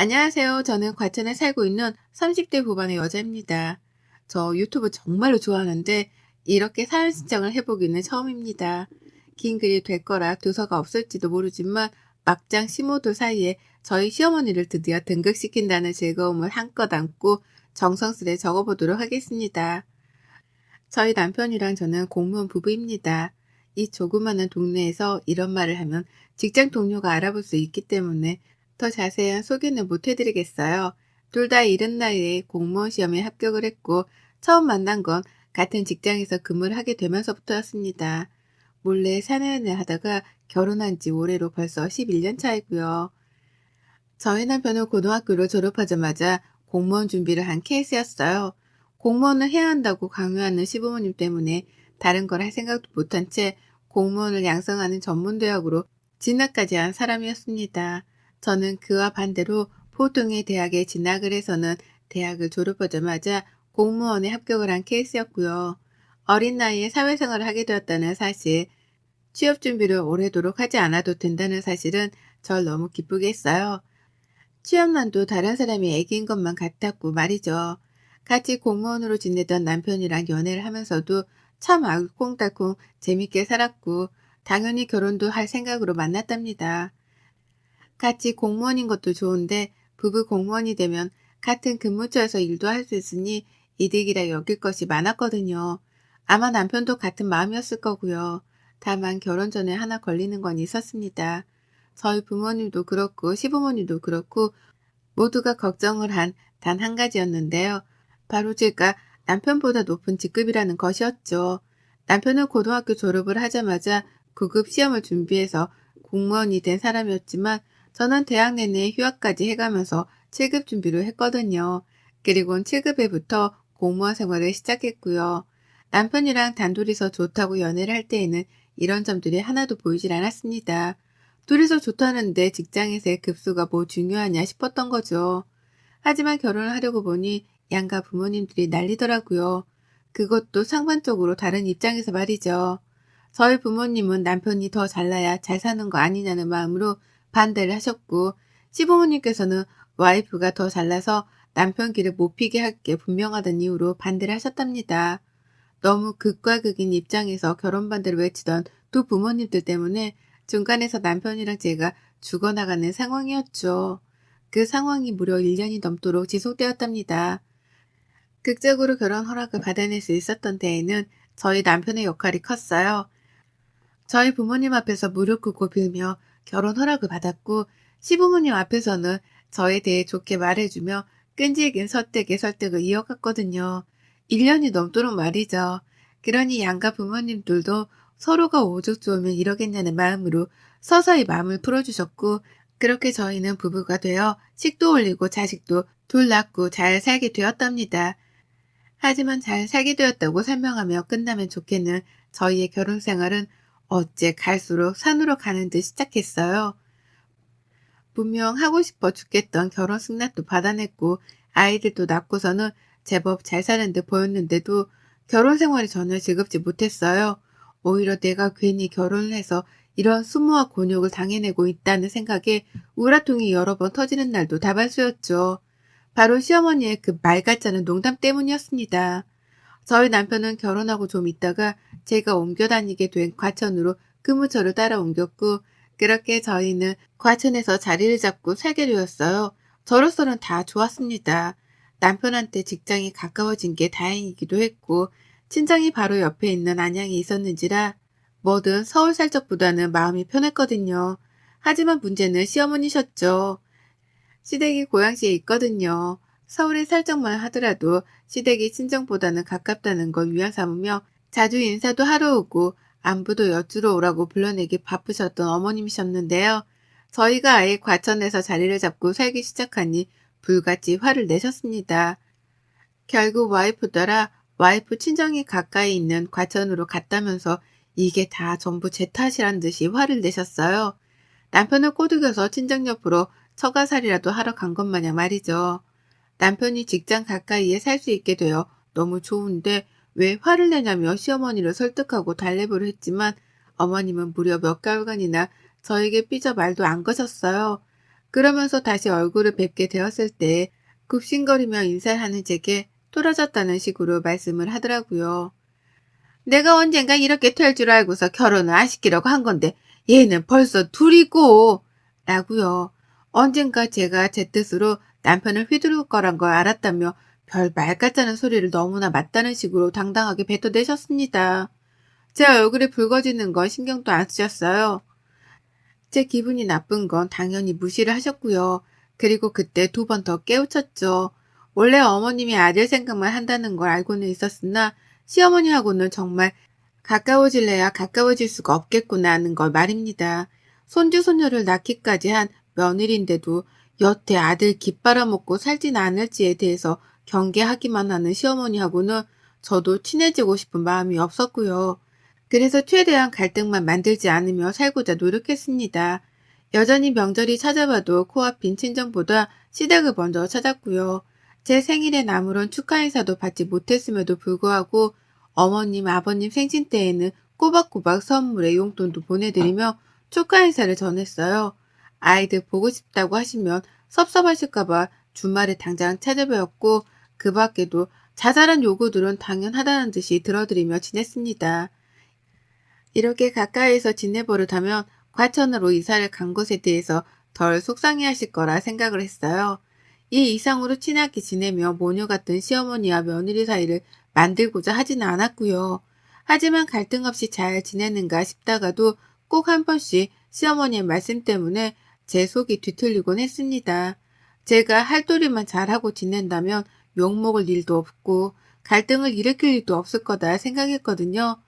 안녕하세요. 저는 과천에 살고 있는 30대 후반의 여자입니다. 저 유튜브 정말로 좋아하는데 이렇게 사연 신청을 해보기는 처음입니다. 긴 글이 될 거라 도서가 없을지도 모르지만 막장 시모들 사이에 저희 시어머니를 드디어 등극시킨다는 즐거움을 한껏 안고 정성스레 적어보도록 하겠습니다. 저희 남편이랑 저는 공무원 부부입니다. 이 조그마한 동네에서 이런 말을 하면 직장 동료가 알아볼 수 있기 때문에 더 자세한 소개는 못 해드리겠어요. 둘 다 이른 나이에 공무원 시험에 합격을 했고 처음 만난 건 같은 직장에서 근무를 하게 되면서부터였습니다. 몰래 사내연애 하다가 결혼한 지 올해로 벌써 11년 차이고요. 저희 남편은 고등학교를 졸업하자마자 공무원 준비를 한 케이스였어요. 공무원을 해야 한다고 강요하는 시부모님 때문에 다른 걸 할 생각도 못한 채 공무원을 양성하는 전문대학으로 진학까지 한 사람이었습니다. 저는 그와 반대로 보통의 대학에 진학을 해서는 대학을 졸업하자마자 공무원에 합격을 한 케이스였고요. 어린 나이에 사회생활을 하게 되었다는 사실, 취업 준비를 오래도록 하지 않아도 된다는 사실은 절 너무 기쁘게 했어요. 취업난도 다른 사람이 애기인 것만 같았고 말이죠. 같이 공무원으로 지내던 남편이랑 연애를 하면서도 참 알콩달콩 재밌게 살았고 당연히 결혼도 할 생각으로 만났답니다. 같이 공무원인 것도 좋은데 부부 공무원이 되면 같은 근무처에서 일도 할 수 있으니 이득이라 여길 것이 많았거든요. 아마 남편도 같은 마음이었을 거고요. 다만 결혼 전에 하나 걸리는 건 있었습니다. 저희 부모님도 그렇고 시부모님도 그렇고 모두가 걱정을 한 단 한 가지였는데요. 바로 제가 남편보다 높은 직급이라는 것이었죠. 남편은 고등학교 졸업을 하자마자 9급 시험을 준비해서 공무원이 된 사람이었지만 저는 대학 내내 휴학까지 해가면서 7급 준비를 했거든요. 그리고는 7급에부터 공무원 생활을 시작했고요. 남편이랑 단둘이서 좋다고 연애를 할 때에는 이런 점들이 하나도 보이질 않았습니다. 둘이서 좋다는데 직장에서의 급수가 뭐 중요하냐 싶었던 거죠. 하지만 결혼을 하려고 보니 양가 부모님들이 난리더라고요. 그것도 상반적으로 다른 입장에서 말이죠. 저희 부모님은 남편이 더 잘나야 잘 사는 거 아니냐는 마음으로 반대를 하셨고, 시부모님께서는 와이프가 더 잘나서 남편 길을 못 피게 할 게 분명하다는 이유로 반대를 하셨답니다. 너무 극과 극인 입장에서 결혼 반대를 외치던 두 부모님들 때문에 중간에서 남편이랑 제가 죽어나가는 상황이었죠. 그 상황이 무려 1년이 넘도록 지속되었답니다. 극적으로 결혼 허락을 받아낼 수 있었던 데에는 저희 남편의 역할이 컸어요. 저희 부모님 앞에서 무릎 꿇고 빌며 결혼 허락을 받았고 시부모님 앞에서는 저에 대해 좋게 말해주며 끈질긴 설득의 설득을 이어갔거든요. 1년이 넘도록 말이죠. 그러니 양가 부모님들도 서로가 오죽 좋으면 이러겠냐는 마음으로 서서히 마음을 풀어주셨고 그렇게 저희는 부부가 되어 식도 올리고 자식도 둘 낳고 잘 살게 되었답니다. 하지만 잘 살게 되었다고 설명하며 끝나면 좋겠는 저희의 결혼 생활은 어째 갈수록 산으로 가는 듯 시작했어요. 분명 하고 싶어 죽겠던 결혼 승낙도 받아냈고 아이들도 낳고서는 제법 잘 사는 듯 보였는데도 결혼 생활이 전혀 즐겁지 못했어요. 오히려 내가 괜히 결혼을 해서 이런 수모와 곤욕을 당해내고 있다는 생각에 우라통이 여러 번 터지는 날도 다반수였죠. 바로 시어머니의 그 말 같지 않은 농담 때문이었습니다. 저희 남편은 결혼하고 좀 있다가 제가 옮겨 다니게 된 과천으로 근무처를 따라 옮겼고 그렇게 저희는 과천에서 자리를 잡고 살게 되었어요. 저로서는 다 좋았습니다. 남편한테 직장이 가까워진 게 다행이기도 했고 친정이 바로 옆에 있는 안양에 있었는지라 뭐든 서울 살 적보다는 마음이 편했거든요. 하지만 문제는 시어머니셨죠. 시댁이 고양시에 있거든요. 서울에 살짝만 하더라도 시댁이 친정보다는 가깝다는 걸 위안 삼으며 자주 인사도 하러 오고 안부도 여쭈러 오라고 불러내기 바쁘셨던 어머님이셨는데요. 저희가 아예 과천에서 자리를 잡고 살기 시작하니 불같이 화를 내셨습니다. 결국 와이프 따라 와이프 친정이 가까이 있는 과천으로 갔다면서 이게 다 전부 제 탓이란 듯이 화를 내셨어요. 남편을 꼬드겨서 친정 옆으로 처가살이라도 하러 간 것 마냥 말이죠. 남편이 직장 가까이에 살 수 있게 되어 너무 좋은데 왜 화를 내냐며 시어머니를 설득하고 달래보려 했지만 어머님은 무려 몇 개월간이나 저에게 삐져 말도 안 거셨어요. 그러면서 다시 얼굴을 뵙게 되었을 때 굽신거리며 인사를 하는 제게 뚫어졌다는 식으로 말씀을 하더라고요. 내가 언젠가 이렇게 될 줄 알고서 결혼을 안 시키려고 한 건데 얘는 벌써 둘이고 라고요. 언젠가 제가 제 뜻으로 남편을 휘두를 거란 걸 알았다며 별 말 같자는 소리를 너무나 맞다는 식으로 당당하게 뱉어내셨습니다. 제 얼굴이 붉어지는 건 신경도 안 쓰셨어요. 제 기분이 나쁜 건 당연히 무시를 하셨고요. 그리고 그때 두 번 더 깨우쳤죠. 원래 어머님이 아들 생각만 한다는 걸 알고는 있었으나 시어머니하고는 정말 가까워질래야 가까워질 수가 없겠구나 하는 걸 말입니다. 손주 손녀를 낳기까지 한 며느리인데도 여태 아들 깃빨아먹고 살진 않을지에 대해서 경계하기만 하는 시어머니하고는 저도 친해지고 싶은 마음이 없었고요. 그래서 최대한 갈등만 만들지 않으며 살고자 노력했습니다. 여전히 명절이 찾아와도 코앞인 친정보다 시댁을 먼저 찾았고요. 제 생일엔 아무런 축하 인사도 받지 못했음에도 불구하고 어머님, 아버님 생신 때에는 꼬박꼬박 선물에 용돈도 보내드리며 축하 인사를 전했어요. 아이들 보고 싶다고 하시면 섭섭하실까봐 주말에 당장 찾아뵈었고 그 밖에도 자잘한 요구들은 당연하다는 듯이 들어드리며 지냈습니다. 이렇게 가까이에서 지내버릇하면 과천으로 이사를 간 것에 대해서 덜 속상해하실 거라 생각을 했어요. 이 이상으로 친하게 지내며 모녀 같은 시어머니와 며느리 사이를 만들고자 하지는 않았고요. 하지만 갈등 없이 잘 지내는가 싶다가도 꼭 한 번씩 시어머니의 말씀 때문에 제 속이 뒤틀리곤 했습니다. 제가 할도리만 잘하고 지낸다면 욕먹을 일도 없고 갈등을 일으킬 일도 없을 거다 생각했거든요.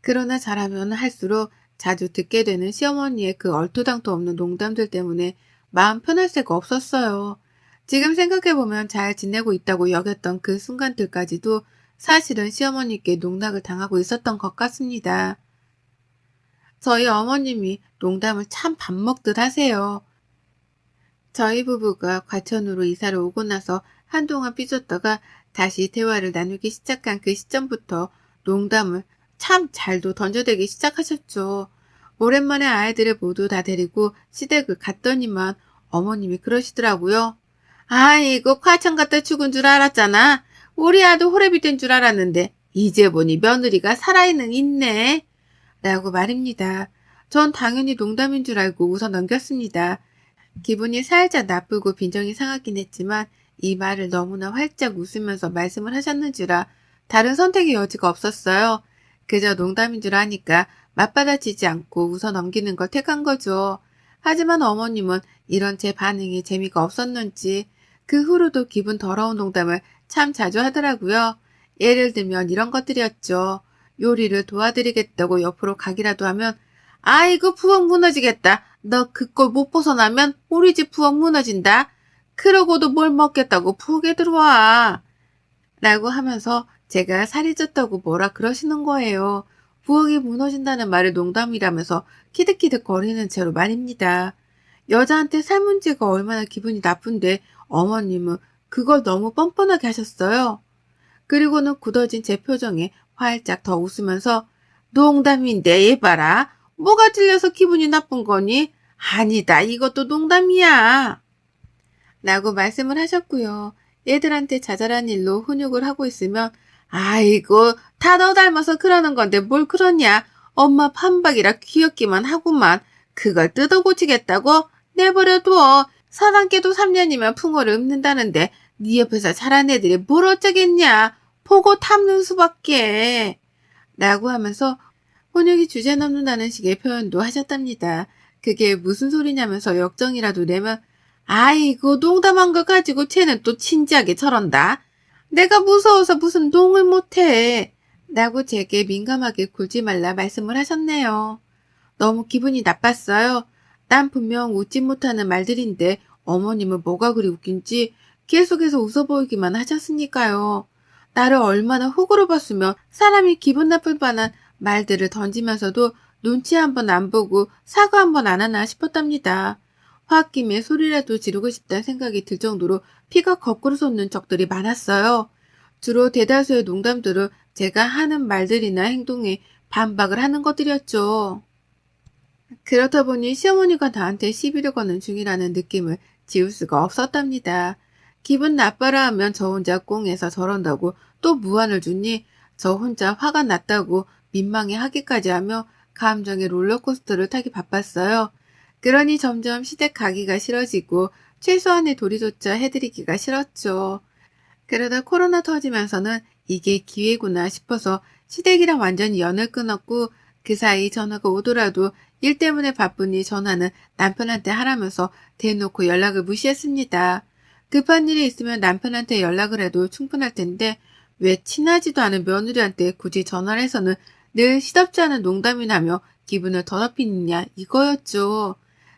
그러나 잘하면 할수록 자주 듣게 되는 시어머니의 그 얼토당토 없는 농담들 때문에 마음 편할 새가 없었어요. 지금 생각해보면 잘 지내고 있다고 여겼던 그 순간들까지도 사실은 시어머니께 농락을 당하고 있었던 것 같습니다. 저희 어머님이 농담을 참 밥 먹듯 하세요. 저희 부부가 과천으로 이사를 오고 나서 한동안 삐졌다가 다시 대화를 나누기 시작한 그 시점부터 농담을 참 잘도 던져대기 시작하셨죠. 오랜만에 아이들을 모두 다 데리고 시댁을 갔더니만 어머님이 그러시더라고요. 아이고 과천 갔다 죽은 줄 알았잖아. 우리 아들 호래비 된 줄 알았는데 이제 보니 며느리가 살아있는 있네. 라고 말입니다. 전 당연히 농담인 줄 알고 웃어 넘겼습니다. 기분이 살짝 나쁘고 빈정이 상하긴 했지만 이 말을 너무나 활짝 웃으면서 말씀을 하셨는지라 다른 선택의 여지가 없었어요. 그저 농담인 줄 아니까 맞받아치지 않고 웃어 넘기는 걸 택한 거죠. 하지만 어머님은 이런 제 반응이 재미가 없었는지 그 후로도 기분 더러운 농담을 참 자주 하더라고요. 예를 들면 이런 것들이었죠. 요리를 도와드리겠다고 옆으로 가기라도 하면 아이고 부엌 무너지겠다. 너 그 꼴 못 벗어나면 우리 집 부엌 무너진다. 그러고도 뭘 먹겠다고 부엌에 들어와. 라고 하면서 제가 살이 쪘다고 뭐라 그러시는 거예요. 부엌이 무너진다는 말을 농담이라면서 키득키득 거리는 채로 말입니다. 여자한테 살 문제가 얼마나 기분이 나쁜데 어머님은 그걸 너무 뻔뻔하게 하셨어요. 그리고는 굳어진 제 표정에 활짝 더 웃으면서 농담인데 얘 봐라. 뭐가 찔려서 기분이 나쁜 거니? 아니다. 이것도 농담이야. 라고 말씀을 하셨고요. 애들한테 자잘한 일로 훈육을 하고 있으면 아이고 다 너 닮아서 그러는 건데 뭘 그러냐. 엄마 판박이라 귀엽기만 하구만. 그걸 뜯어 고치겠다고? 내버려둬. 사단께도 3년이면 풍어를 읊는다는데 네 옆에서 자란 애들이 뭘 어쩌겠냐. 보고 탐는 수밖에. 라고 하면서 혼육이 주제넘는다는 식의 표현도 하셨답니다. 그게 무슨 소리냐면서 역정이라도 내면 아이고 농담한 거 가지고 쟤는 또 진지하게 저런다. 내가 무서워서 무슨 농을 못해. 라고 제게 민감하게 굴지 말라 말씀을 하셨네요. 너무 기분이 나빴어요. 난 분명 웃지 못하는 말들인데 어머님은 뭐가 그리 웃긴지 계속해서 웃어 보이기만 하셨으니까요. 나를 얼마나 호구로 봤으면 사람이 기분 나쁠 만한 말들을 던지면서도 눈치 한 번 안 보고 사과 한 번 안 하나 싶었답니다. 홧김에 소리라도 지르고 싶다는 생각이 들 정도로 피가 거꾸로 솟는 적들이 많았어요. 주로 대다수의 농담들은 제가 하는 말들이나 행동에 반박을 하는 것들이었죠. 그렇다 보니 시어머니가 나한테 시비를 거는 중이라는 느낌을 지울 수가 없었답니다. 기분 나빠라 하면 저 혼자 꽁해서 저런다고 또 무안을 주니 저 혼자 화가 났다고 민망해 하기까지 하며 감정의 롤러코스터를 타기 바빴어요. 그러니 점점 시댁 가기가 싫어지고 최소한의 도리조차 해드리기가 싫었죠. 그러다 코로나 터지면서는 이게 기회구나 싶어서 시댁이랑 완전히 연을 끊었고 그 사이 전화가 오더라도 일 때문에 바쁘니 전화는 남편한테 하라면서 대놓고 연락을 무시했습니다. 급한 일이 있으면 남편한테 연락을 해도 충분할 텐데 왜 친하지도 않은 며느리한테 굳이 전화를 해서는 늘 시덥지 않은 농담이나 하며 기분을 더럽히느냐 이거였죠.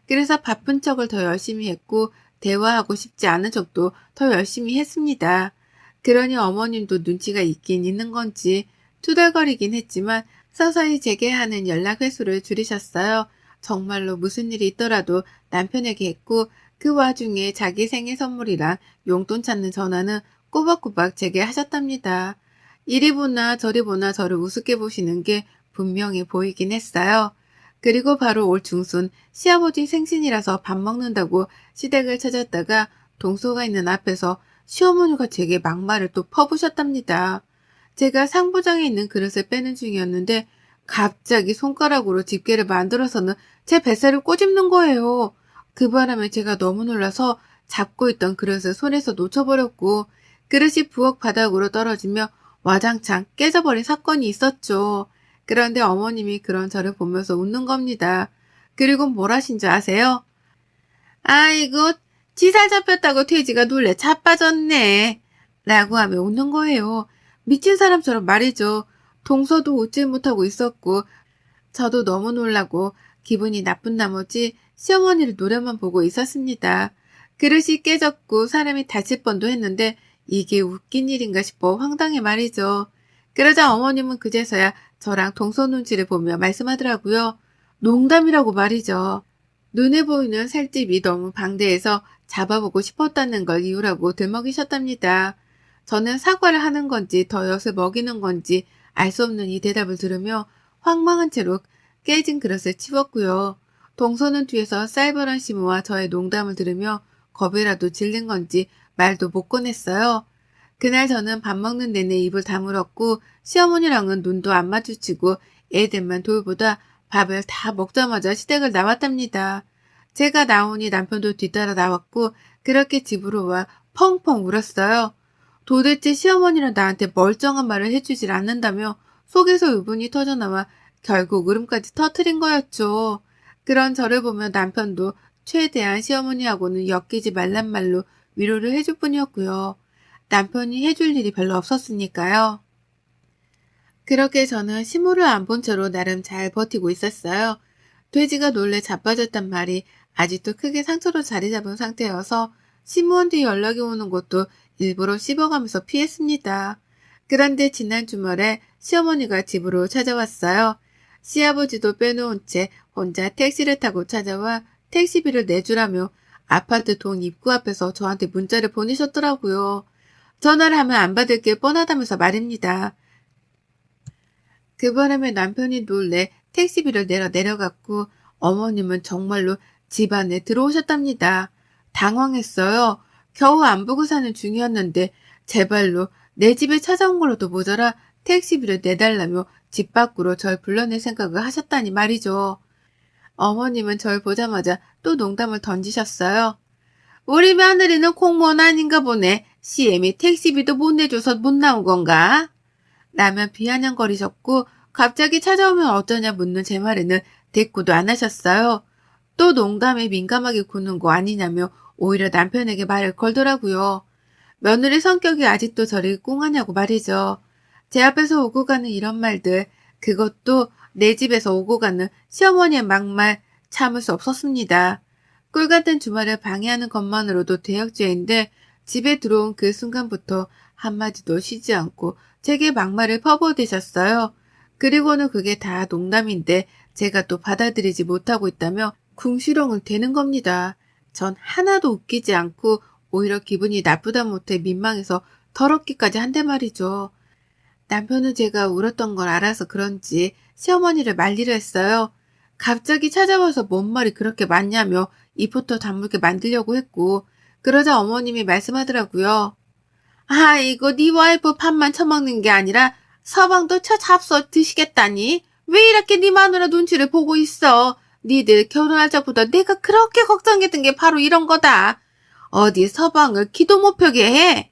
그래서 바쁜 척을 더 열심히 했고 대화하고 싶지 않은 척도 더 열심히 했습니다. 그러니 어머님도 눈치가 있긴 있는 건지 투덜거리긴 했지만 서서히 재개하는 연락 횟수를 줄이셨어요. 정말로 무슨 일이 있더라도 남편에게 했고 그 와중에 자기 생일 선물이랑 용돈 찾는 전화는 꼬박꼬박 재개하셨답니다. 이리 보나 저리 보나 저를 우습게 보시는 게 분명히 보이긴 했어요. 그리고 바로 올 중순 시아버지 생신이라서 밥 먹는다고 시댁을 찾았다가 동서가 있는 앞에서 시어머니가 제게 막말을 또 퍼부셨답니다. 제가 상부장에 있는 그릇을 빼는 중이었는데 갑자기 손가락으로 집게를 만들어서는 제 뱃살을 꼬집는 거예요. 그 바람에 제가 너무 놀라서 잡고 있던 그릇을 손에서 놓쳐버렸고 그릇이 부엌 바닥으로 떨어지며 와장창 깨져버린 사건이 있었죠. 그런데 어머님이 그런 저를 보면서 웃는 겁니다. 그리고 뭘 하신 줄 아세요? 아이고, 지살 잡혔다고 돼지가 놀래 자빠졌네. 라고 하며 웃는 거예요. 미친 사람처럼 말이죠. 동서도 웃질 못하고 있었고, 저도 너무 놀라고 기분이 나쁜 나머지 시어머니를 노려만 보고 있었습니다. 그릇이 깨졌고 사람이 다칠 뻔도 했는데 이게 웃긴 일인가 싶어 황당해 말이죠. 그러자 어머님은 그제서야 저랑 동서 눈치를 보며 말씀하더라고요. 농담이라고 말이죠. 눈에 보이는 살집이 너무 방대해서 잡아보고 싶었다는 걸 이유라고 들먹이셨답니다. 저는 사과를 하는 건지 더 엿을 먹이는 건지 알 수 없는 이 대답을 들으며 황망한 채로 깨진 그릇을 치웠고요. 동서는 뒤에서 쌀벌한 시무와 저의 농담을 들으며 겁이라도 질린 건지 말도 못 꺼냈어요. 그날 저는 밥 먹는 내내 입을 다물었고 시어머니랑은 눈도 안 마주치고 애들만 돌보다 밥을 다 먹자마자 시댁을 나왔답니다. 제가 나오니 남편도 뒤따라 나왔고 그렇게 집으로 와 펑펑 울었어요. 도대체 시어머니는 나한테 멀쩡한 말을 해주질 않는다며 속에서 의분이 터져나와 결국 울음까지 터트린 거였죠. 그런 저를 보며 남편도 최대한 시어머니하고는 엮이지 말란 말로 위로를 해줄 뿐이었고요. 남편이 해줄 일이 별로 없었으니까요. 그렇게 저는 시무를 안 본 채로 나름 잘 버티고 있었어요. 돼지가 놀래 자빠졌단 말이 아직도 크게 상처로 자리 잡은 상태여서 시무한테 연락이 오는 것도 일부러 씹어가면서 피했습니다. 그런데 지난 주말에 시어머니가 집으로 찾아왔어요. 시아버지도 빼놓은 채 혼자 택시를 타고 찾아와 택시비를 내주라며 아파트 동 입구 앞에서 저한테 문자를 보내셨더라고요. 전화를 하면 안 받을 게 뻔하다면서 말입니다. 그 바람에 남편이 놀래 택시비를 내려갔고 어머님은 정말로 집 안에 들어오셨답니다. 당황했어요. 겨우 안 보고 사는 중이었는데 제발로 내 집에 찾아온 걸로도 모자라 택시비를 내달라며 집 밖으로 절 불러낼 생각을 하셨다니 말이죠. 어머님은 절 보자마자 또 농담을 던지셨어요. 우리 며느리는 공무원 아닌가 보네. CM이 택시비도 못 내줘서 못 나온 건가? 라며 비아냥거리셨고 갑자기 찾아오면 어쩌냐 묻는 제 말에는 대꾸도 안 하셨어요. 또 농담에 민감하게 구는 거 아니냐며 오히려 남편에게 말을 걸더라고요. 며느리 성격이 아직도 저를 꽁하냐고 말이죠. 제 앞에서 오고 가는 이런 말들, 그것도 내 집에서 오고 가는 시어머니의 막말 참을 수 없었습니다. 꿀같은 주말을 방해하는 것만으로도 대역죄인데 집에 들어온 그 순간부터 한마디도 쉬지 않고 제게 막말을 퍼부어대셨어요. 그리고는 그게 다 농담인데 제가 또 받아들이지 못하고 있다며 궁시렁을 대는 겁니다. 전 하나도 웃기지 않고 오히려 기분이 나쁘다 못해 민망해서 더럽기까지 한대 말이죠. 남편은 제가 울었던 걸 알아서 그런지 시어머니를 말리려 했어요. 갑자기 찾아와서 뭔 말이 그렇게 많냐며 입부터 다물게 만들려고 했고, 그러자 어머님이 말씀하더라고요. 아, 이거 네 와이프 밥만 처먹는 게 아니라 서방도 쳐 잡숴 드시겠다니? 왜 이렇게 네 마누라 눈치를 보고 있어? 니들 결혼할 적부터 내가 그렇게 걱정했던 게 바로 이런 거다. 어디 서방을 기도 못 펴게 해?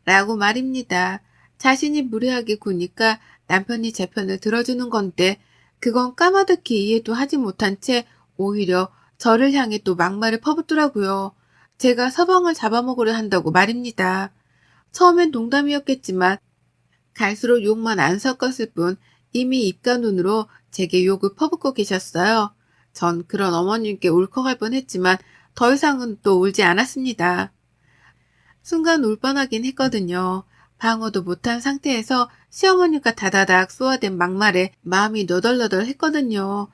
라고 말입니다. 자신이 무례하게 구니까 남편이 제 편을 들어주는 건데 그건 까마득히 이해도 하지 못한 채 오히려 저를 향해 또 막말을 퍼붓더라고요. 제가 서방을 잡아먹으려 한다고 말입니다. 처음엔 농담이었겠지만 갈수록 욕만 안 섞었을 뿐 이미 입과 눈으로 제게 욕을 퍼붓고 계셨어요. 전 그런 어머님께 울컥할 뻔했지만 더 이상은 또 울지 않았습니다. 순간 울 뻔하긴 했거든요. 방어도 못한 상태에서 시어머니가 다다닥 쏘아댄 막말에 마음이 너덜너덜 했거든요.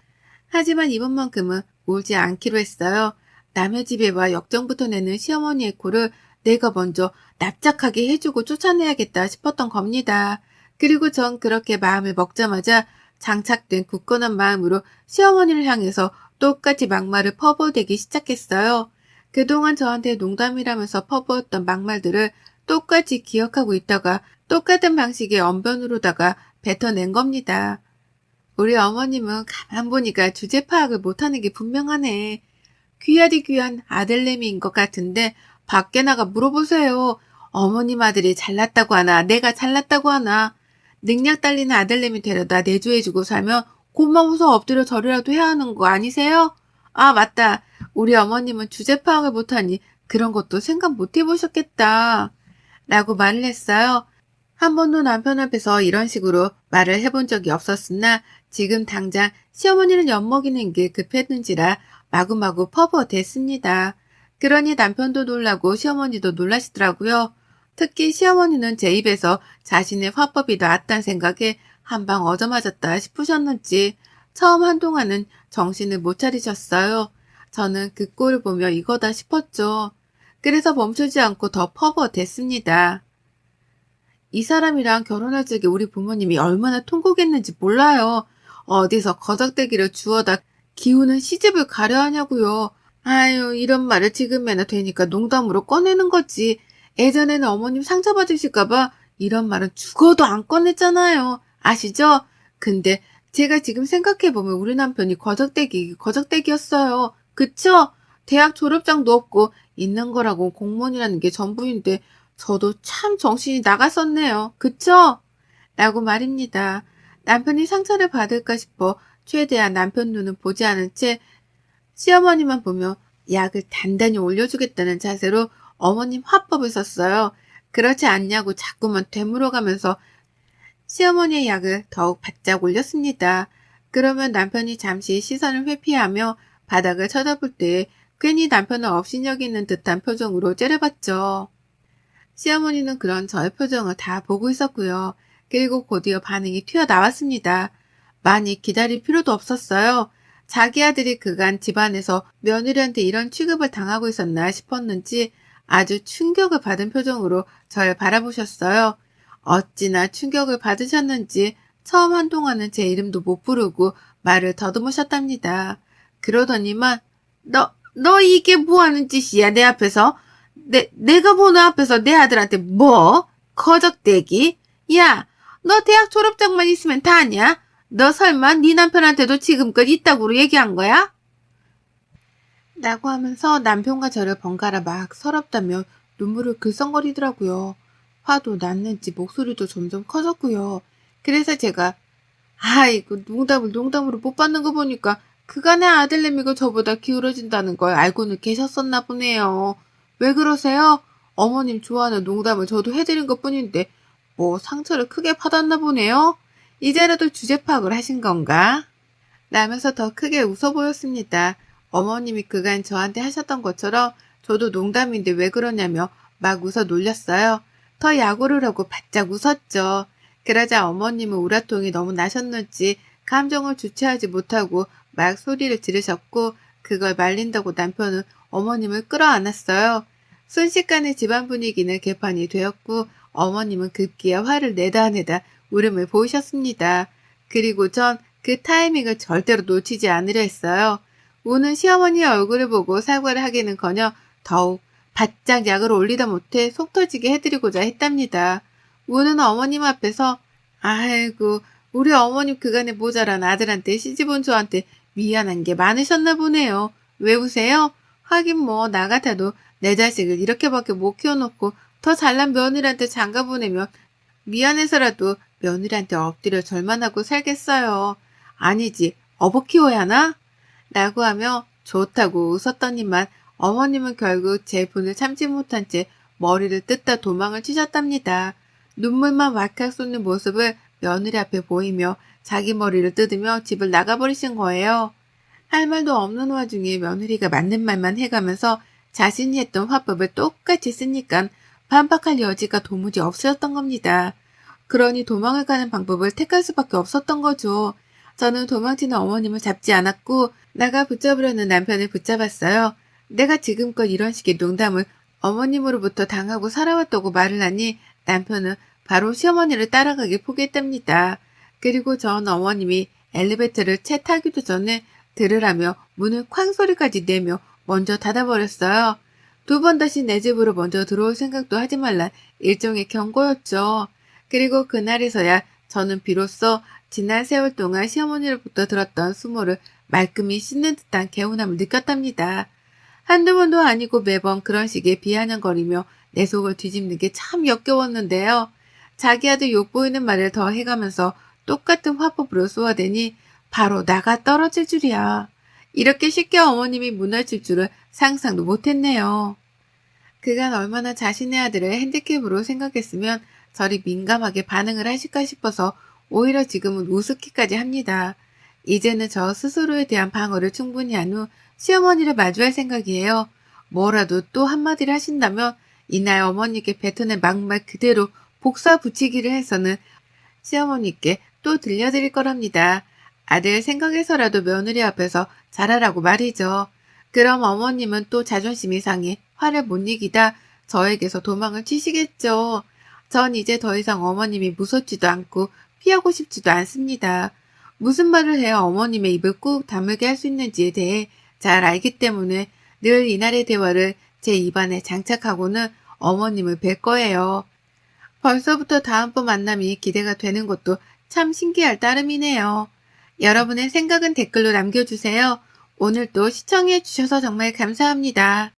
하지만 이번만큼은 울지 않기로 했어요. 남의 집에 와 역정부터 내는 시어머니의 코를 내가 먼저 납작하게 해주고 쫓아내야겠다 싶었던 겁니다. 그리고 전 그렇게 마음을 먹자마자 장착된 굳건한 마음으로 시어머니를 향해서 똑같이 막말을 퍼부어대기 시작했어요. 그동안 저한테 농담이라면서 퍼부었던 막말들을 똑같이 기억하고 있다가 똑같은 방식의 언변으로다가 뱉어낸 겁니다. 우리 어머님은 가만 보니까 주제 파악을 못하는 게 분명하네. 귀하디 귀한 아들내미인 것 같은데 밖에 나가 물어보세요. 어머님 아들이 잘났다고 하나 내가 잘났다고 하나. 능력 딸리는 아들내미 데려다 내조해주고 살면 고마워서 엎드려 절이라도 해야 하는 거 아니세요? 아, 맞다. 우리 어머님은 주제 파악을 못하니 그런 것도 생각 못 해보셨겠다. 라고 말을 했어요. 한 번도 남편 앞에서 이런 식으로 말을 해본 적이 없었으나 지금 당장 시어머니를 엿먹이는 게 급했는지라 마구마구 퍼부어댔습니다. 그러니 남편도 놀라고 시어머니도 놀라시더라고요. 특히 시어머니는 제 입에서 자신의 화법이 나왔다는 생각에 한방 얻어맞았다 싶으셨는지 처음 한동안은 정신을 못 차리셨어요. 저는 그 꼴을 보며 이거다 싶었죠. 그래서 멈추지 않고 더 퍼부어댔습니다. 이 사람이랑 결혼할 적에 우리 부모님이 얼마나 통곡했는지 몰라요. 어디서 거적대기를 주워다 기우는 시집을 가려 하냐고요. 아유, 이런 말을 지금에나 되니까 농담으로 꺼내는 거지. 예전에는 어머님 상처받으실까봐 이런 말은 죽어도 안 꺼냈잖아요. 아시죠? 근데 제가 지금 생각해보면 우리 남편이 거적대기였어요. 그쵸? 대학 졸업장도 없고 있는 거라고 공무원이라는 게 전부인데 저도 참 정신이 나갔었네요. 그쵸? 라고 말입니다. 남편이 상처를 받을까 싶어 최대한 남편 눈은 보지 않은 채 시어머니만 보며 약을 단단히 올려주겠다는 자세로 어머님 화법을 썼어요. 그렇지 않냐고 자꾸만 되물어가면서 시어머니의 약을 더욱 바짝 올렸습니다. 그러면 남편이 잠시 시선을 회피하며 바닥을 쳐다볼 때 괜히 남편을 업신여기는 듯한 표정으로 째려봤죠. 시어머니는 그런 저의 표정을 다 보고 있었고요. 그리고 곧이어 반응이 튀어나왔습니다. 많이 기다릴 필요도 없었어요. 자기 아들이 그간 집안에서 며느리한테 이런 취급을 당하고 있었나 싶었는지 아주 충격을 받은 표정으로 저를 바라보셨어요. 어찌나 충격을 받으셨는지 처음 한동안은 제 이름도 못 부르고 말을 더듬으셨답니다. 그러더니만 너 이게 뭐하는 짓이야 내 앞에서? 내가 보는 앞에서 내 아들한테 뭐? 거적대기? 야, 너 대학 졸업장만 있으면 다냐? 너 설마 네 남편한테도 지금껏 있다고 얘기한 거야? 라고 하면서 남편과 저를 번갈아 막 서럽다며 눈물을 글썽거리더라고요. 화도 났는지 목소리도 점점 커졌고요. 그래서 제가 아이고 농담을 농담으로 못 받는 거 보니까 그간의 아들내미가 저보다 기울어진다는 걸 알고는 계셨었나 보네요. 왜 그러세요? 어머님 좋아하는 농담을 저도 해드린 것뿐인데 뭐 상처를 크게 받았나 보네요. 이제라도 주제 파악을 하신 건가? 라면서 더 크게 웃어 보였습니다. 어머님이 그간 저한테 하셨던 것처럼 저도 농담인데 왜 그러냐며 막 웃어 놀렸어요. 더 야구를 하고 바짝 웃었죠. 그러자 어머님은 우라통이 너무 나셨는지 감정을 주체하지 못하고 막 소리를 지르셨고 그걸 말린다고 남편은 어머님을 끌어안았어요. 순식간에 집안 분위기는 개판이 되었고 어머님은 급기야 화를 내다 울음을 보이셨습니다. 그리고 전 그 타이밍을 절대로 놓치지 않으려 했어요. 우는 시어머니의 얼굴을 보고 사과를 하기는커녕 더욱 바짝 약을 올리다 못해 속 터지게 해드리고자 했답니다. 우는 어머님 앞에서 아이고 우리 어머님 그간에 모자란 아들한테 시집온 저한테 미안한 게 많으셨나 보네요. 왜 우세요? 하긴 뭐 나 같아도 내 자식을 이렇게밖에 못 키워놓고 더 잘난 며느리한테 장가 보내면 미안해서라도 며느리한테 엎드려 절만 하고 살겠어요. 아니지 어버 키워야 하나? 라고 하며 좋다고 웃었더니만 어머님은 결국 제 분을 참지 못한 채 머리를 뜯다 도망을 치셨답니다. 눈물만 왈칵 쏟는 모습을 며느리 앞에 보이며 자기 머리를 뜯으며 집을 나가버리신 거예요. 할 말도 없는 와중에 며느리가 맞는 말만 해가면서 자신이 했던 화법을 똑같이 쓰니까 반박할 여지가 도무지 없으셨던 겁니다. 그러니 도망을 가는 방법을 택할 수밖에 없었던 거죠. 저는 도망치는 어머님을 잡지 않았고 나가 붙잡으려는 남편을 붙잡았어요. 내가 지금껏 이런 식의 농담을 어머님으로부터 당하고 살아왔다고 말을 하니 남편은 바로 시어머니를 따라가기 포기했답니다. 그리고 전 어머님이 엘리베이터를 채 타기도 전에 들으라며 문을 쾅 소리까지 내며 먼저 닫아버렸어요. 두 번 다시 내 집으로 먼저 들어올 생각도 하지 말란 일종의 경고였죠. 그리고 그날에서야 저는 비로소 지난 세월 동안 시어머니로부터 들었던 수모를 말끔히 씻는 듯한 개운함을 느꼈답니다. 한두 번도 아니고 매번 그런 식의 비아냥거리며 내 속을 뒤집는 게 참 역겨웠는데요. 자기 아들 욕보이는 말을 더 해가면서 똑같은 화법으로 쏘아대니 바로 나가 떨어질 줄이야. 이렇게 쉽게 어머님이 무너질 줄은 상상도 못했네요. 그간 얼마나 자신의 아들을 핸디캡으로 생각했으면 저리 민감하게 반응을 하실까 싶어서 오히려 지금은 우습기까지 합니다. 이제는 저 스스로에 대한 방어를 충분히 한 후 시어머니를 마주할 생각이에요. 뭐라도 또 한마디를 하신다면 이날 어머니께 뱉어낸 막말 그대로 복사 붙이기를 해서는 시어머니께 또 들려드릴 거랍니다. 아들 생각해서라도 며느리 앞에서 잘하라고 말이죠. 그럼 어머님은 또 자존심이 상해 화를 못 이기다 저에게서 도망을 치시겠죠. 전 이제 더 이상 어머님이 무섭지도 않고 피하고 싶지도 않습니다. 무슨 말을 해야 어머님의 입을 꾹 다물게 할 수 있는지에 대해 잘 알기 때문에 늘 이날의 대화를 제 입안에 장착하고는 어머님을 뵐 거예요. 벌써부터 다음번 만남이 기대가 되는 것도 참 신기할 따름이네요. 여러분의 생각은 댓글로 남겨주세요. 오늘도 시청해 주셔서 정말 감사합니다.